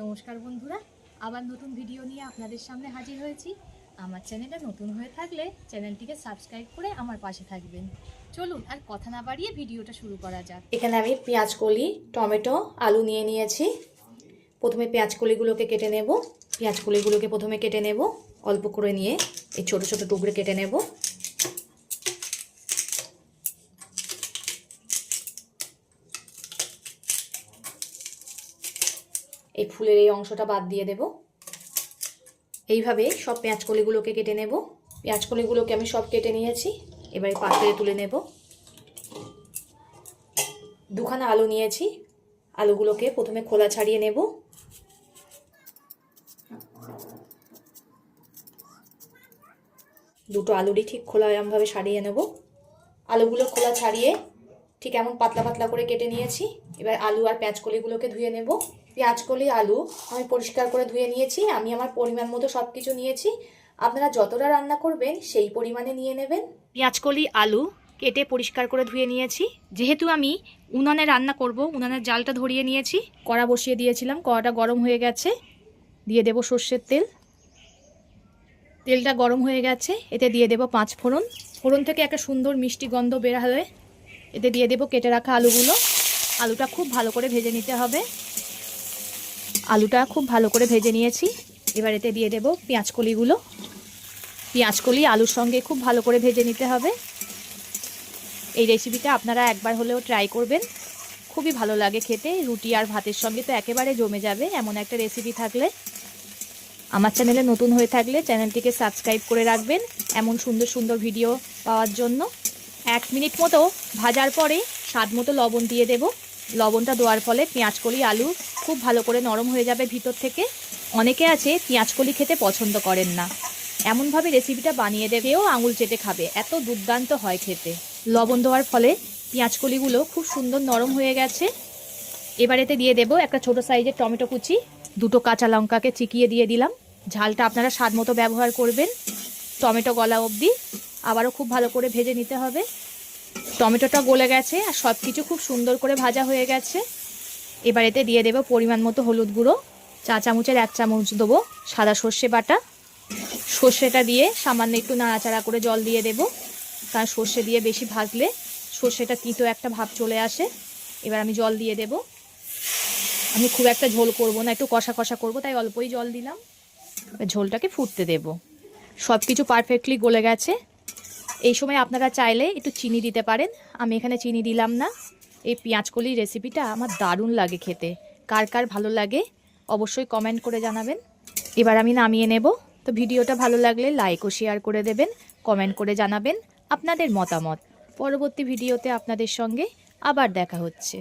নমস্কার বন্ধুরা, আবার নতুন ভিডিও নিয়ে আপনাদের সামনে হাজির হয়েছি। আমার চ্যানেলটা নতুন হয়ে থাকলে চ্যানেলটিকে সাবস্ক্রাইব করে আমার পাশে থাকবেন। চলুন আর কথা না বাড়িয়ে ভিডিওটা শুরু করা যাক। এখানে আমি পেঁয়াজ কলি, টমেটো, আলু নিয়ে নিয়েছি। প্রথমে পেঁয়াজ কলিগুলোকে কেটে নেব। পেঁয়াজ কলিগুলোকে প্রথমে কেটে নেব, অল্প করে নিয়ে এই ছোট ছোট টুকরো কেটে নেব। এই ফুলের এই অংশটা বাদ দিয়ে দেব। এইভাবে সব পেঁয়াজ কলিগুলোকে কেটে নেব। পেঁয়াজ কলিগুলোকে আমি সব কেটে নিয়েছি। এবারে পাত্রে তুলে নেব। দুখানা আলু নিয়েছি। আলুগুলোকে প্রথমে খোলা ছাড়িয়ে নেব। দুটো আলুরই ঠিক খোলা এমনভাবে ছাড়িয়ে নেব। আলুগুলো খোলা ছাড়িয়ে ঠিক এমন পাতলা পাতলা করে কেটে নিয়েছি। এবার আলু আর পেঁয়াজ কলিগুলোকে ধুয়ে নেব। পেঁয়াজ কলি, আলু আমি পরিষ্কার করে ধুয়ে নিয়েছি। আমি আমার পরিমাণ মতো সব কিছু নিয়েছি। আপনারা যতটা রান্না করবেন সেই পরিমাণে নিয়ে নেবেন। পেঁয়াজ কলি, আলু কেটে পরিষ্কার করে ধুয়ে নিয়েছি। যেহেতু আমি উনানে রান্না করব, উনানের জালটা ধরিয়ে নিয়েছি। কড়া বসিয়ে দিয়েছিলাম, কড়াটা গরম হয়ে গেছে। দিয়ে দেব সর্ষের তেল। তেলটা গরম হয়ে গেছে, এতে দিয়ে দেব 5 ফোড়ন। ফোড়ন থেকে একটা সুন্দর মিষ্টি গন্ধ বের হলে এতে দিয়ে দেব কেটে রাখা আলুগুলো। আলুটা খুব ভালো করে ভেজে নিতে হবে। আলুটা খুব ভালো করে ভেজে নিয়েছি। এবার এতে দিয়ে দেব পেঁয়াজ কলিগুলো। পেঁয়াজ কলি আলুর সঙ্গে খুব ভালো করে ভেজে নিতে হবে। এই রেসিপিটা আপনারা একবার হলেও ট্রাই করবেন, খুবই ভালো লাগে খেতে। রুটি আর ভাতের সঙ্গে তো একেবারে জমে যাবে এমন একটা রেসিপি থাকলে। আমার চ্যানেলে নতুন হয়ে থাকলে চ্যানেলটিকে সাবস্ক্রাইব করে রাখবেন এমন সুন্দর সুন্দর ভিডিও পাওয়ার জন্য। 1 মিনিট মতো ভাজার পরে স্বাদ মতো লবণ দিয়ে দেব। লবণটা দেওয়ার ফলে পেঁয়াজকলি, আলু খুব ভালো করে নরম হয়ে যাবে ভিতর থেকে। অনেকে আছে পেঁয়াজকলি খেতে পছন্দ করেন না, এমনভাবে রেসিপিটা বানিয়ে দেবেও আঙুল চেটে খাবে, এত দুর্দান্ত হয় খেতে। লবণ দেওয়ার ফলে পেঁয়াজকলিগুলো খুব সুন্দর নরম হয়ে গেছে। এবার এতে দিয়ে দেব একটা ছোট সাইজের টমেটো কুচি। 2টো কাঁচা লঙ্কাকে চিকিয়ে দিয়ে দিলাম। ঝালটা আপনারা স্বাদ মতো ব্যবহার করবেন। টমেটো গলা অবধি আবারও খুব ভালো করে ভেজে নিতে হবে। টমেটোটা গলে গেছে আর সব কিছু খুব সুন্দর করে ভাজা হয়ে গেছে। এবার এতে দিয়ে দেব পরিমাণ মতো হলুদ গুঁড়ো। 1 চামচের 1 চামচ দেবো সাদা সর্ষে বাটা। সর্ষেটা দিয়ে সামান্য একটু নাড়াচাড়া করে জল দিয়ে দেব, কারণ সর্ষে দিয়ে বেশি ভাজলে সর্ষেটা তিতো একটা ভাব চলে আসে। এবার আমি জল দিয়ে দেব। আমি খুব একটা ঝোল করব না, একটু কষা কষা করব, তাই অল্পই জল দিলাম। ঝোলটাকে ফুটতে দেব। সব কিছু পারফেক্টলি গলে গেছে। এই সময় আপনারা চাইলে একটু চিনি দিতে পারেন, আমি এখানে চিনি দিলাম না। এই পেঁয়াজকলি রেসিপিটা আমার দারুণ লাগে খেতে। কার কার ভালো লাগে অবশ্যই কমেন্ট করে জানাবেন। এবার আমি নামিয়ে নেব। তো ভিডিওটা ভালো লাগলে লাইক ও শেয়ার করে দেবেন, কমেন্ট করে জানাবেন আপনাদের মতামত। পরবর্তী ভিডিওতে আপনাদের সঙ্গে আবার দেখা হচ্ছে।